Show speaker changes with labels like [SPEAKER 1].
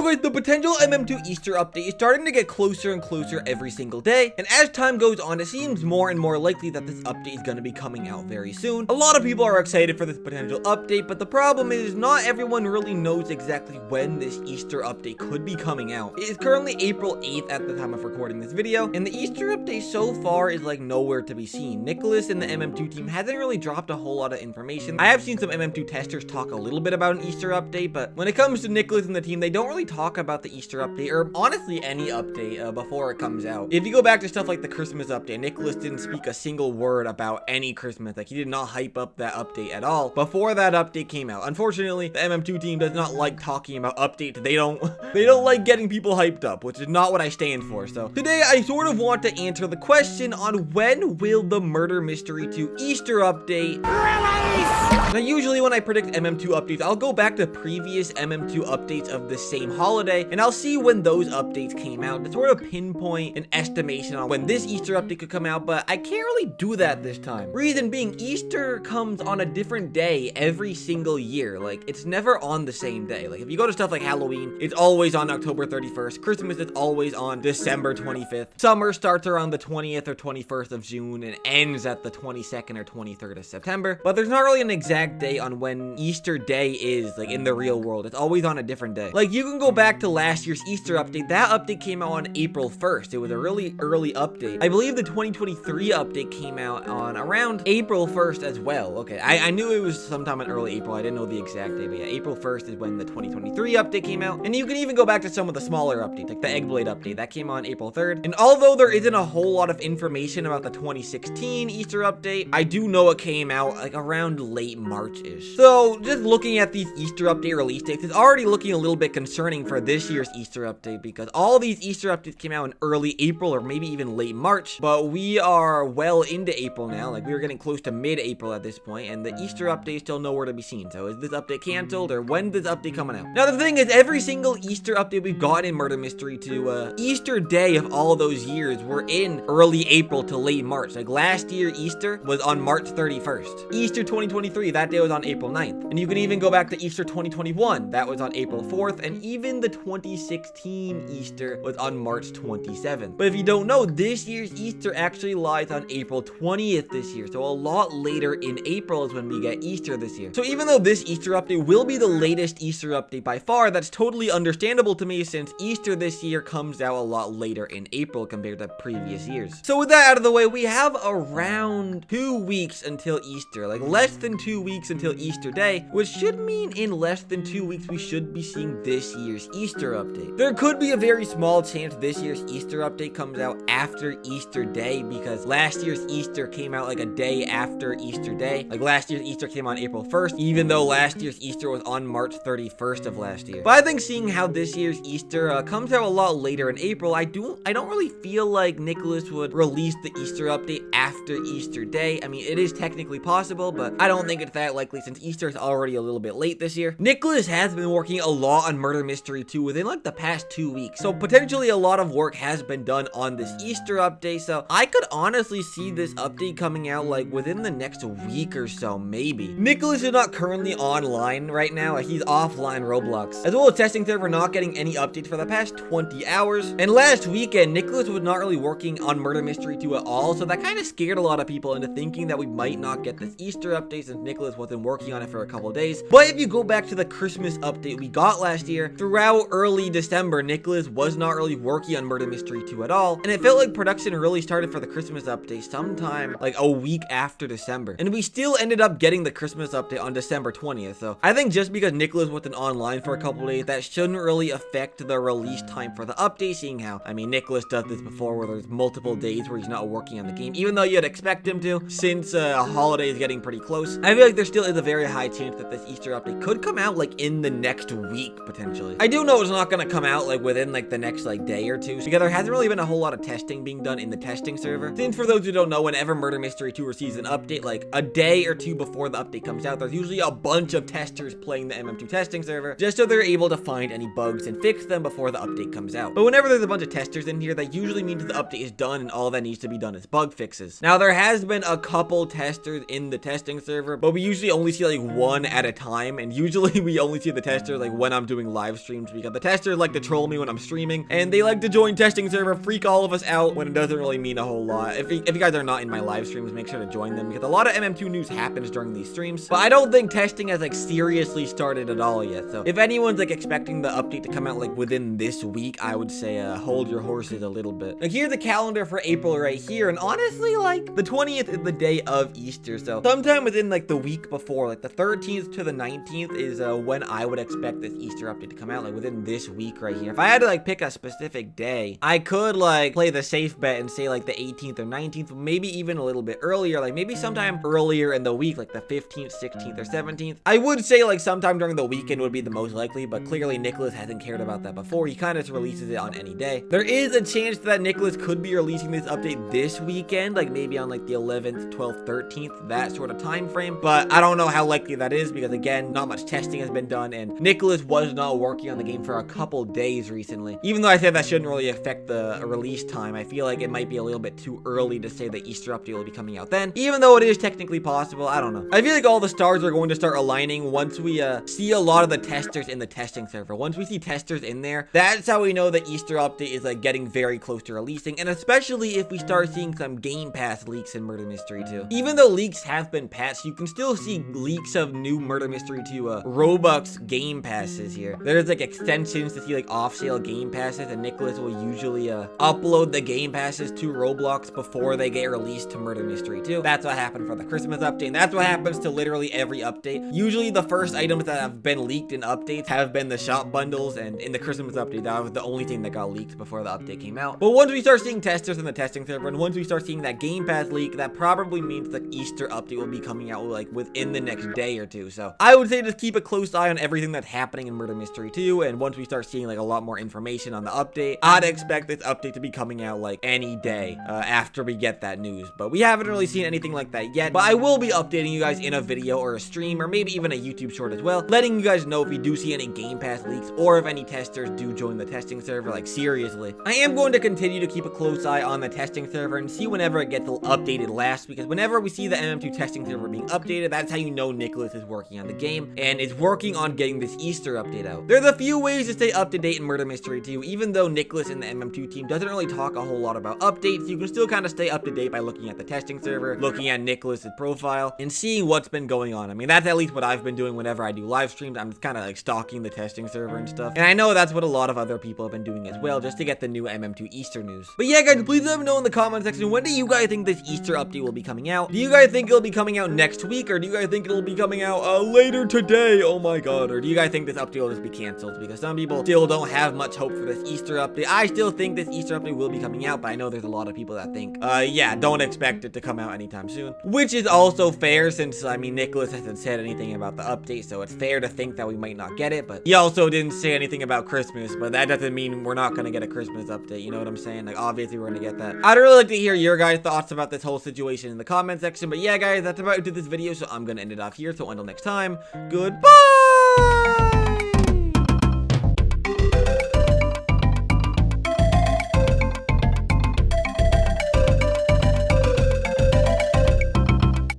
[SPEAKER 1] guys, the potential MM2 Easter update is starting to get closer and closer every single day, and as time goes on, it seems more and more likely that this update is going to be coming out very soon. A lot of people are excited for this potential update, but the problem is not everyone really knows exactly when this Easter update could be coming out. It is currently April 8th at the time of recording this video, and the Easter update so far is like nowhere to be seen. Nicholas and the MM2 team hasn't really dropped a whole lot of information. I have seen some MM2 testers talk a little bit about an Easter update, but when it comes to Nicholas and the team, they don't really talk about the Easter update, or honestly any update before it comes out. If you go back to stuff like the Christmas update, Nicholas didn't speak a single word about any Christmas. Like, he did not hype up that update at all before that update came out. Unfortunately, the MM2 team does not like talking about updates. They don't like getting people hyped up, which is not what I stand for. So today I sort of want to answer the question on when will the Murder Mystery 2 Easter update release? Now, usually when I predict MM2 updates, I'll go back to previous MM2 updates of the same holiday, and I'll see when those updates came out to sort of pinpoint an estimation on when this Easter update could come out, but I can't really do that this time. Reason being, Easter comes on a different day every single year. Like, it's never on the same day. Like, if you go to stuff like Halloween, it's always on October 31st. Christmas is always on December 25th. Summer starts around the 20th or 21st of June and ends at the 22nd or 23rd of September. But there's not really an exact day on when Easter Day is, like, in the real world. It's always on a different day. Like, you can go back to last year's Easter update. That update came out on April 1st. It was a really early update. I believe the 2023 update came out on around April 1st as well. Okay, I knew it was sometime in early April. I didn't know the exact day, but yeah, April 1st is when the 2023 update came out. And you can even go back to some of the smaller updates, like the Eggblade update. That came on April 3rd. And although there isn't a whole lot of information about the 2016 Easter update, I do know it came out like around late March-ish. So just looking at these Easter update release dates, it's already looking a little bit concerning for this year's Easter update, because all these Easter updates came out in early April or maybe even late March, but we are well into April now. Like, we were getting close to mid-April at this point, and the Easter update is still nowhere to be seen. So is this update canceled, or when is this update coming out? Now, the thing is, every single Easter update we've gotten in Murder Mystery 2, Easter Day of all those years were in early April to late March. Like, last year Easter was on March 31st. Easter 2023, that day was on April 9th. And you can even go back to Easter 2021, that was on April 4th, and even the 2016 Easter was on March 27th. But if you don't know, this year's Easter actually lies on April 20th this year, so a lot later in April is when we get Easter this year. So even though this Easter update will be the latest Easter update by far, that's totally understandable to me, since Easter this year comes out a lot later in April compared to previous years. So with that out of the way, we have around 2 weeks until Easter, like less than 2 weeks until Easter Day, which should mean in less than 2 weeks we should be seeing this year's Easter update. There could be a very small chance this year's Easter update comes out after Easter Day, because last year's Easter came out like a day after Easter Day. Like, last year's Easter came on April 1st, even though last year's Easter was on March 31st of last year. But I think seeing how this year's Easter comes out a lot later in April, I don't really feel like Nicholas would release the Easter update after Easter Day. I mean, it is technically possible, but I don't think it's that likely since Easter is already a little bit late this year. Nicholas has been working a lot on Murder Mystery 2 within like the past 2 weeks, so potentially a lot of work has been done on this Easter update, so I could honestly see this update coming out like within the next week or so, maybe. Nicholas is not currently online right now. He's offline Roblox, as well as testing server not getting any updates for the past 20 hours. And last weekend, Nicholas was not really working on Murder Mystery 2 at all, so that kind of scared a lot of people into thinking that we might not get this Easter update since Nicholas wasn't working on it for a couple days. But if you go back to the Christmas update we got last year, throughout early December, Nicholas was not really working on Murder Mystery 2 at all, and it felt like production really started for the Christmas update sometime like a week after December. And we still ended up getting the Christmas update on December 20th, so I think just because Nicholas wasn't online for a couple days, that shouldn't really affect the release time for the update, seeing how, I mean, Nicholas does this before where there's multiple days where he's not working on the game, even though you'd expect him to, since a holiday is getting pretty close. I feel like there still is a very high chance that this Easter update could come out like in the next week, potentially. I do know it's not gonna come out like within like the next like day or two, because there hasn't really been a whole lot of testing being done in the testing server. Since for those who don't know, whenever Murder Mystery 2 receives an update, like a day or two before the update comes out, there's usually a bunch of testers playing the MM2 testing server, just so they're able to find any bugs and fix them before the update comes out. But whenever there's a bunch of testers in here, that usually means the update is done and all that needs to be done is bug fixes. Now, there has been a couple testers in the testing server, but we usually only see like one at a time, and usually we only see the testers like when I'm doing live streams, because the testers like to troll me when I'm streaming, and they like to join testing server, freak all of us out when it doesn't really mean a whole lot. If you guys are not in my live streams, make sure to join them, because a lot of MM2 news happens during these streams, but I don't think testing has like seriously started at all yet. So if anyone's like expecting the update to come out like within this week, I would say hold your horses a little bit. Like, here's the calendar for April right here, and honestly, like, the 20th is the day of Easter, so sometime within like the week before, like the 13th to the 19th is when I would expect this Easter update to come out, like within this week right here. If I had to like pick a specific day, I could like play the safe bet and say like the 18th or 19th, maybe even a little bit earlier, like maybe sometime earlier in the week, like the 15th, 16th, or 17th. I would say like sometime during the weekend would be the most likely, but clearly Nicholas hasn't cared about that before. He kind of just releases it on any day. There is a chance that Nicholas could be releasing this update this weekend, like maybe on like the 11th, 12th, 13th, that sort of time frame, but I don't know how likely that is, because again, not much testing has been done, and Nicholas was not working on the game for a couple days recently. Even though I said that shouldn't really affect the release time, I feel like it might be a little bit too early to say the Easter update will be coming out then, even though it is technically possible. I don't know. I feel like all the stars are going to start aligning once we see a lot of the testers in the testing server. Once we see testers in there, that's how we know the Easter update is like getting very close to releasing, and especially if we start seeing some Game Pass leaks in Murder Mystery 2. Even though leaks have been patched, you can still see leaks of new Murder Mystery 2 Robux Game Passes here. There's like extensions to see like off-sale Game Passes, and Nicholas will usually upload the Game Passes to Roblox before they get released to Murder Mystery 2. That's what happened for the Christmas update, and that's what happens to literally every update. Usually the first items that have been leaked in updates have been the shop bundles, and in the Christmas update, that was the only thing that got leaked before the update came out. But once we start seeing testers in the testing server, and once we start seeing that Game Pass leak, that probably means the Easter update will be coming out like within the next day or two. So I would say just keep a close eye on everything that's happening in Murder Mystery 2, and once we start seeing like a lot more information on the update, I'd expect this update to be coming out like any day after we get that news. But we haven't really seen anything like that yet, but I will be updating you guys in a video or a stream, or maybe even a YouTube short as well, letting you guys know if we do see any Game Pass leaks, or if any testers do join the testing server. Like, seriously, I am going to continue to keep a close eye on the testing server and see whenever it gets updated last, because whenever we see the MM2 testing server being updated, that's how you know Nicholas is working on the game and is working on getting this Easter update out. There's a few ways to stay up to date in Murder Mystery 2, even though Nicholas and the MM2 team doesn't really talk a whole lot about updates. You can still kind of stay up to date by looking at the testing server, looking at Nicholas's profile, and seeing what's been going on. I mean, that's at least what I've been doing whenever I do live streams. I'm just kind of like stalking the testing server and stuff, and I know that's what a lot of other people have been doing as well, just to get the new MM2 Easter news. But yeah, guys, please let me know in the comment section, when do you guys think this Easter update will be coming out? Do you guys think it'll be coming out next week, or do you guys think it'll be coming out later today? Oh my god. Or do you guys think this update will just be canceled? Because some people still don't have much hope for this Easter update. I still think this Easter update will be coming out, but I know there's a lot of people that think, yeah, don't expect it to come out anytime soon. Which is also fair, since, I mean, Nicholas hasn't said anything about the update, so it's fair to think that we might not get it, but he also didn't say anything about Christmas, but that doesn't mean we're not gonna get a Christmas update, you know what I'm saying? Like, obviously we're gonna get that. I'd really like to hear your guys' thoughts about this whole situation in the comment section, but yeah, guys, that's about it to this video, so I'm gonna end it off here, so until next time, goodbye!